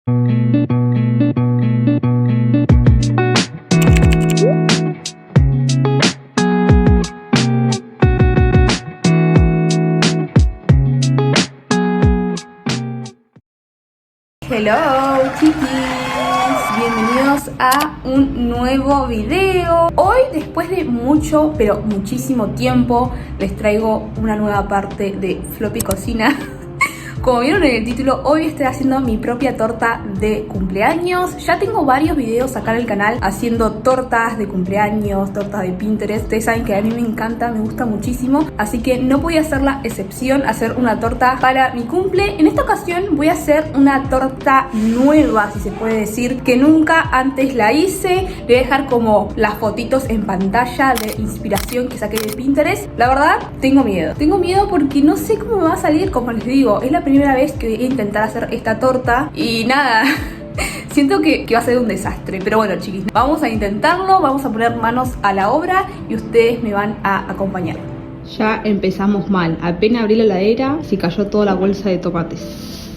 Hello chiquis, bienvenidos a un nuevo video. Hoy, después de mucho, pero muchísimo tiempo, les traigo una nueva parte de Floppy Cocina. Como vieron en el título, hoy estoy haciendo mi propia torta de cumpleaños. Ya tengo varios videos acá en el canal haciendo tortas de cumpleaños, tortas de Pinterest. Ustedes saben que a mí me encanta, me gusta muchísimo. Así que no podía hacer la excepción, hacer una torta para mi cumple. En esta ocasión voy a hacer una torta nueva, si se puede decir, que nunca antes la hice. Le voy a dejar como las fotitos en pantalla de inspiración que saqué de Pinterest. La verdad, tengo miedo. Tengo miedo porque no sé cómo me va a salir, como les digo. Es la primera vez que voy a intentar hacer esta torta y nada, siento que va a ser un desastre. Pero bueno, chiquis, vamos a intentarlo, vamos a poner manos a la obra y ustedes me van a acompañar. Ya empezamos mal, apenas abrí la heladera se cayó toda la bolsa de tomates.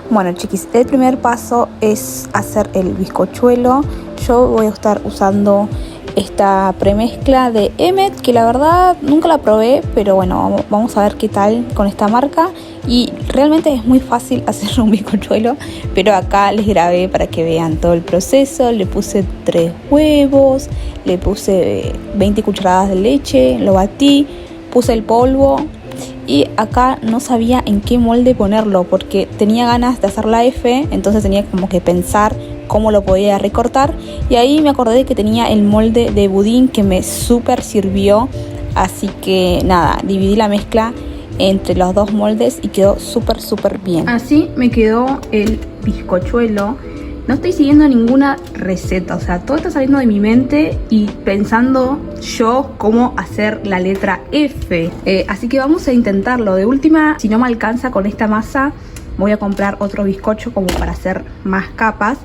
Bueno, chiquis, el primer paso es hacer el bizcochuelo. Yo voy a estar usando esta premezcla de Emmet, que la verdad nunca la probé, pero bueno, vamos a ver qué tal con esta marca. Y realmente es muy fácil hacer un bizcochuelo, pero acá les grabé para que vean todo el proceso. Le puse 3 huevos, le puse 20 cucharadas de leche, lo batí, puse el polvo. Y acá no sabía en qué molde ponerlo porque tenía ganas de hacer la F, entonces tenía como que pensar cómo lo podía recortar. Y ahí me acordé de que tenía el molde de budín que me súper sirvió. Así que nada, dividí la mezcla entre los dos moldes y quedó súper bien. Así me quedó el bizcochuelo. No estoy siguiendo ninguna receta, o sea, todo está saliendo de mi mente y pensando yo cómo hacer la letra F. Así que vamos a intentarlo. De última, si no me alcanza con esta masa, voy a comprar otro bizcocho como para hacer más capas.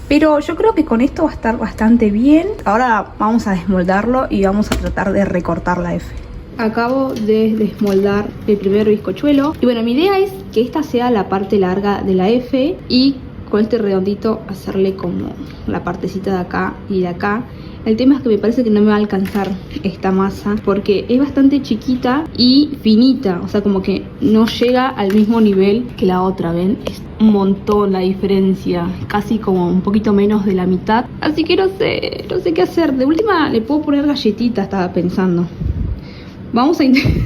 Pero yo creo que con esto va a estar bastante bien. Ahora vamos a desmoldarlo y vamos a tratar de recortar la F. Acabo de desmoldar el primer bizcochuelo. Y bueno, mi idea es que esta sea la parte larga de la F y con este redondito hacerle como la partecita de acá y de acá. El tema es que me parece que no me va a alcanzar esta masa porque es bastante chiquita y finita, o sea, como que no llega al mismo nivel que la otra, ¿ven? Es un montón la diferencia, casi como un poquito menos de la mitad. Así que no sé qué hacer. De última le puedo poner galletitas, estaba pensando. Vamos a intentar.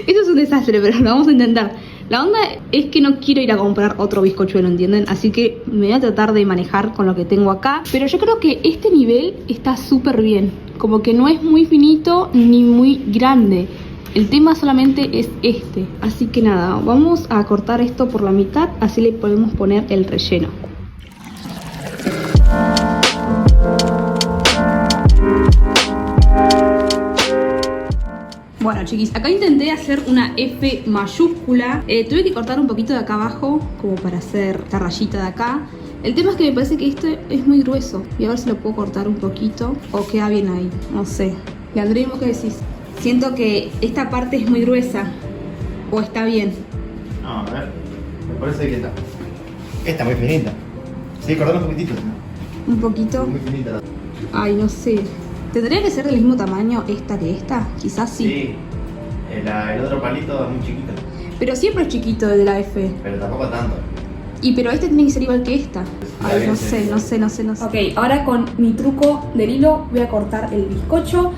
Esto es un desastre, pero lo vamos a intentar. La onda es que no quiero ir a comprar otro bizcochuelo, ¿entienden? Así que me voy a tratar de manejar con lo que tengo acá. Pero yo creo que este nivel está súper bien. Como que no es muy finito ni muy grande. El tema solamente es este. Así que nada, vamos a cortar esto por la mitad. Así le podemos poner el relleno. Bueno, chiquis, acá intenté hacer una F mayúscula. Tuve que cortar un poquito de acá abajo como para hacer esta rayita de acá. El tema es que me parece que este es muy grueso. Y a ver si lo puedo cortar un poquito o queda bien ahí, no sé. Leandrino, ¿qué decís? Siento que esta parte es muy gruesa. ¿O está bien? No, a ver, me parece que está muy finita. Sí, cortar un poquitito. ¿Un poquito? Muy finita. Ay, no sé. ¿Tendría que ser del mismo tamaño esta que esta? Quizás sí. Sí, el otro palito es muy chiquito. Pero siempre es chiquito el de la F. Pero tampoco tanto. Pero este tiene que ser igual que esta. Ay, no sé. Ok, ahora con mi truco del hilo voy a cortar el bizcocho.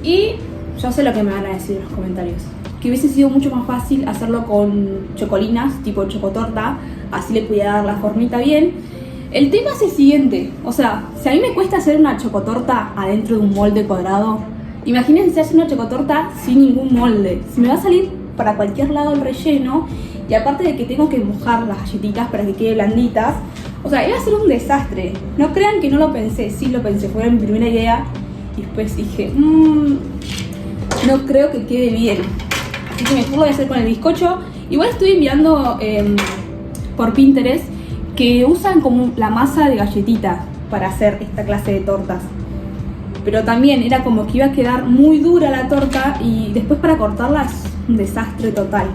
Y yo sé lo que me van a decir en los comentarios. Que hubiese sido mucho más fácil hacerlo con chocolinas, tipo chocotorta. Así le podía dar la formita bien. El tema es el siguiente, o sea, si a mí me cuesta hacer una chocotorta adentro de un molde cuadrado, imagínense hacer una chocotorta sin ningún molde. Si me va a salir para cualquier lado el relleno, y aparte de que tengo que mojar las galletitas para que queden blanditas, o sea, iba a ser un desastre. No crean que no lo pensé, sí lo pensé, fue mi primera idea, y después dije, no creo que quede bien. Así que mejor lo voy a hacer con el bizcocho. Igual estoy enviando por Pinterest que usan como la masa de galletita para hacer esta clase de tortas. Pero también era como que iba a quedar muy dura la torta y después para cortarla es un desastre total.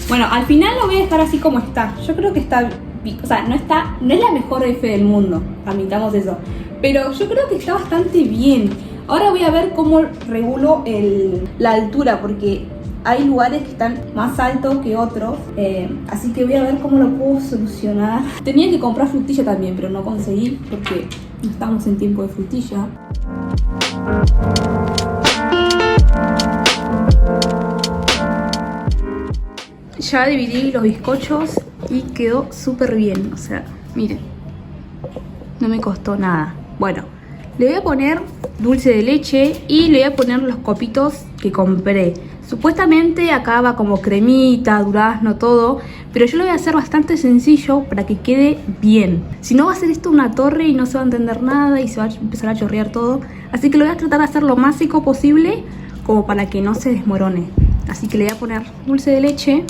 Bueno, al final lo voy a dejar así como está. Yo creo que está O sea, no es la mejor F del mundo, admitamos eso. Pero yo creo que está bastante bien. Ahora voy a ver cómo regulo la altura, porque hay lugares que están más altos que otros. Así que voy a ver cómo lo puedo solucionar. Tenía que comprar frutilla también, pero no conseguí porque no estamos en tiempo de frutilla. Ya dividí los bizcochos y quedó súper bien. O sea, miren, no me costó nada. Bueno, le voy a poner dulce de leche y le voy a poner los copitos que compré. Supuestamente acá va como cremita, durazno, todo, pero yo lo voy a hacer bastante sencillo para que quede bien. Si no, va a ser esto una torre y no se va a entender nada y se va a empezar a chorrear todo. Así que lo voy a tratar de hacer lo más seco posible como para que no se desmorone. Así que le voy a poner dulce de leche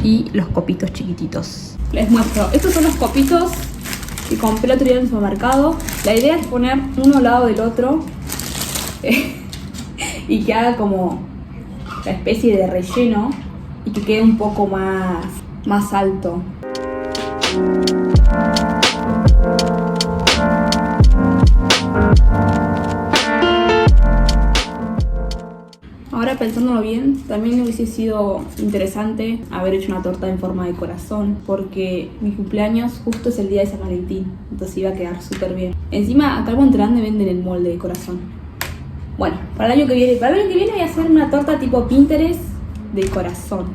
y los copitos chiquititos. Les muestro, estos son los copitos que compré el otro día en el supermercado. La idea es poner uno al lado del otro y que haga como la especie de relleno y que quede un poco más alto. Ahora pensándolo bien, también hubiese sido interesante haber hecho una torta en forma de corazón, porque mi cumpleaños justo es el día de San Valentín, entonces iba a quedar súper bien. Encima acá en Monterrey venden el molde de corazón. Bueno, para el año que viene voy a hacer una torta tipo Pinterest de corazón.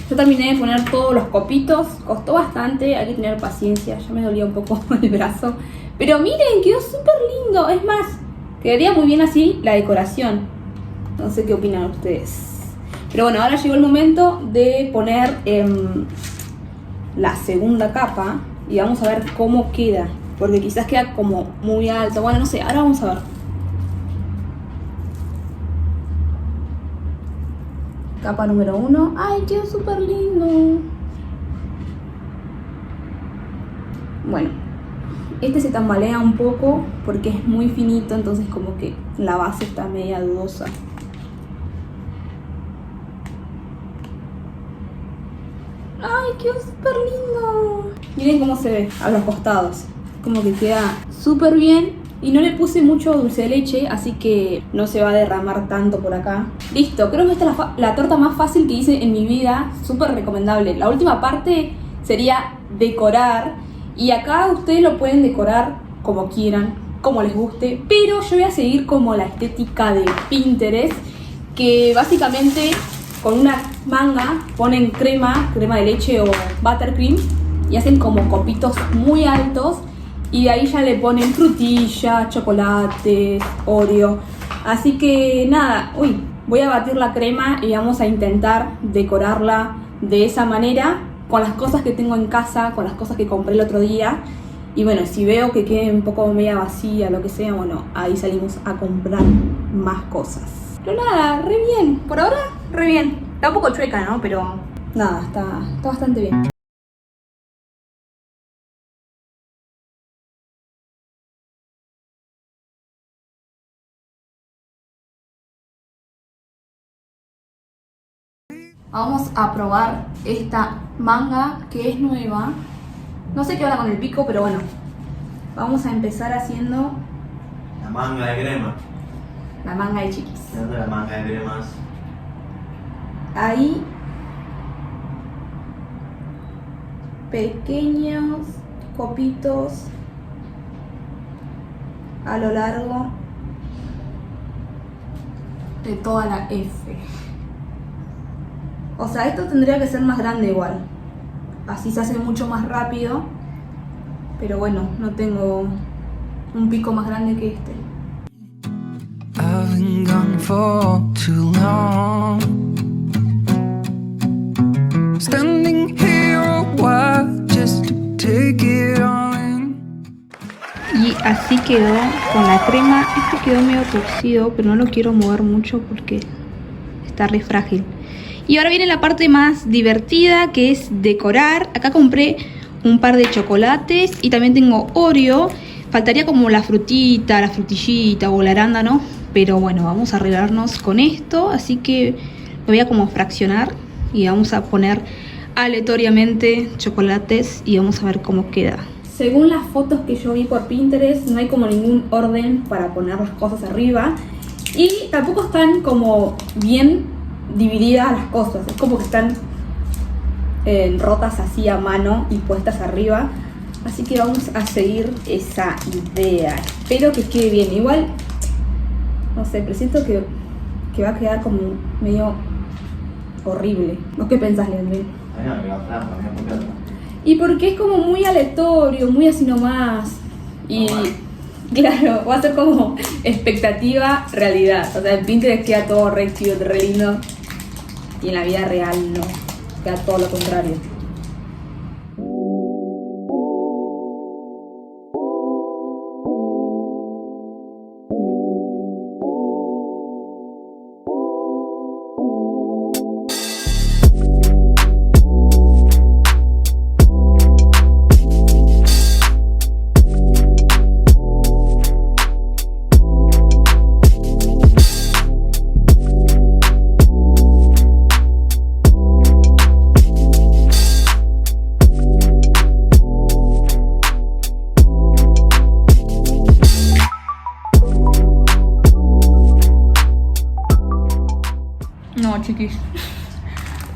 Yo terminé de poner todos los copitos, costó bastante, hay que tener paciencia, ya me dolía un poco el brazo. Pero miren, quedó súper lindo, es más, quedaría muy bien así la decoración. No sé qué opinan ustedes. Pero bueno, ahora llegó el momento de poner la segunda capa y vamos a ver cómo queda. Porque quizás queda como muy alto, bueno, no sé, ahora vamos a ver. Capa número 1. ¡Ay, quedó súper lindo! Bueno, este se tambalea un poco porque es muy finito, entonces como que la base está media dudosa. ¡Ay, quedó súper lindo! Miren cómo se ve a los costados. Como que queda súper bien. Y no le puse mucho dulce de leche, así que no se va a derramar tanto por acá. Listo, creo que esta es la torta más fácil que hice en mi vida. Súper recomendable. La última parte sería decorar. Y acá ustedes lo pueden decorar como quieran, como les guste. Pero yo voy a seguir como la estética de Pinterest, que básicamente con una manga ponen crema de leche o buttercream y hacen como copitos muy altos. Y de ahí ya le ponen frutilla, chocolate, Oreo. Así que nada, voy a batir la crema y vamos a intentar decorarla de esa manera, con las cosas que tengo en casa, con las cosas que compré el otro día. Y bueno, si veo que quede un poco media vacía, lo que sea, bueno, ahí salimos a comprar más cosas. Pero nada, re bien, por ahora re bien. Está un poco chueca, ¿no? Pero nada, está bastante bien. Vamos a probar esta manga que es nueva. No sé qué onda con el pico, pero bueno. Vamos a empezar haciendo La manga de crema. la manga de chiquis. ¿De dónde la manga de cremas? Ahí pequeños copitos a lo largo de toda la F. O sea, esto tendría que ser más grande igual. Así se hace mucho más rápido. Pero bueno, no tengo un pico más grande que este. I've been gone for too long. Standing here a while just to take it all in. Y así quedó con la crema. Este quedó medio torcido, pero no lo quiero mover mucho porque está re frágil. Y ahora viene la parte más divertida, que es decorar. Acá compré un par de chocolates y también tengo Oreo. Faltaría como la frutita, la frutillita o el arándano, pero bueno, vamos a arreglarnos con esto. Así que lo voy a como fraccionar y vamos a poner aleatoriamente chocolates y vamos a ver cómo queda. Según las fotos que yo vi por Pinterest, no hay como ningún orden para poner las cosas arriba y tampoco están como bien divididas las cosas. Es como que están rotas así a mano y puestas arriba. Así que vamos a seguir esa idea. Espero que quede bien. Igual, no sé, presiento que va a quedar como medio horrible. ¿Vos qué pensás, Leandrín? Y porque es como muy aleatorio, muy así nomás. Y claro, va a ser como expectativa, realidad. O sea, en Pinterest queda todo re cute, re lindo. Y en la vida real no. Queda todo lo contrario. No, chiquis.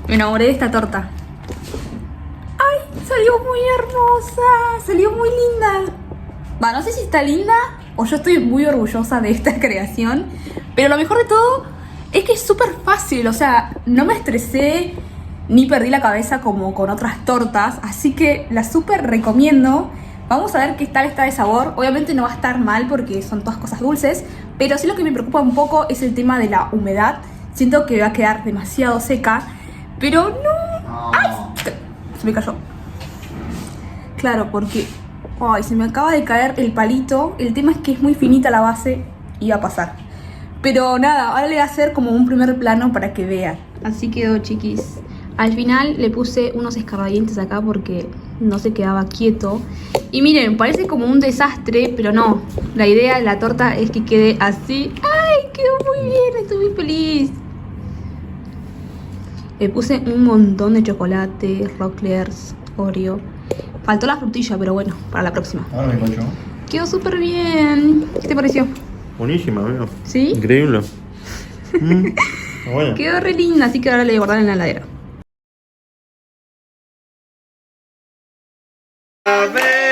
Me enamoré de esta torta. ¡Ay! Salió muy hermosa. Salió muy linda. Va, no sé si está linda o yo estoy muy orgullosa de esta creación. Pero lo mejor de todo es que es súper fácil. O sea, no me estresé ni perdí la cabeza como con otras tortas. Así que la súper recomiendo. Vamos a ver qué tal está de sabor. Obviamente no va a estar mal porque son todas cosas dulces. Pero sí lo que me preocupa un poco es el tema de la humedad. Siento que va a quedar demasiado seca, pero no. ¡Ay! Se me cayó. Claro, porque ay, se me acaba de caer el palito. El tema es que es muy finita la base y va a pasar. Pero nada, ahora le voy a hacer como un primer plano para que vean. Así quedó, chiquis. Al final le puse unos escarbadientes acá porque no se quedaba quieto. Y miren, parece como un desastre, pero no. La idea de la torta es que quede así. ¡Ay! Quedó muy bien, estoy muy feliz. Le puse un montón de chocolate, Rocklers, Oreo. Faltó la frutilla, pero bueno, para la próxima. Ahora me encuentro. Quedó súper bien. ¿Qué te pareció? Buenísima, amigo. ¿Sí? Increíble. Bueno. Quedó re linda, así que ahora le voy a guardar en la heladera. A ver.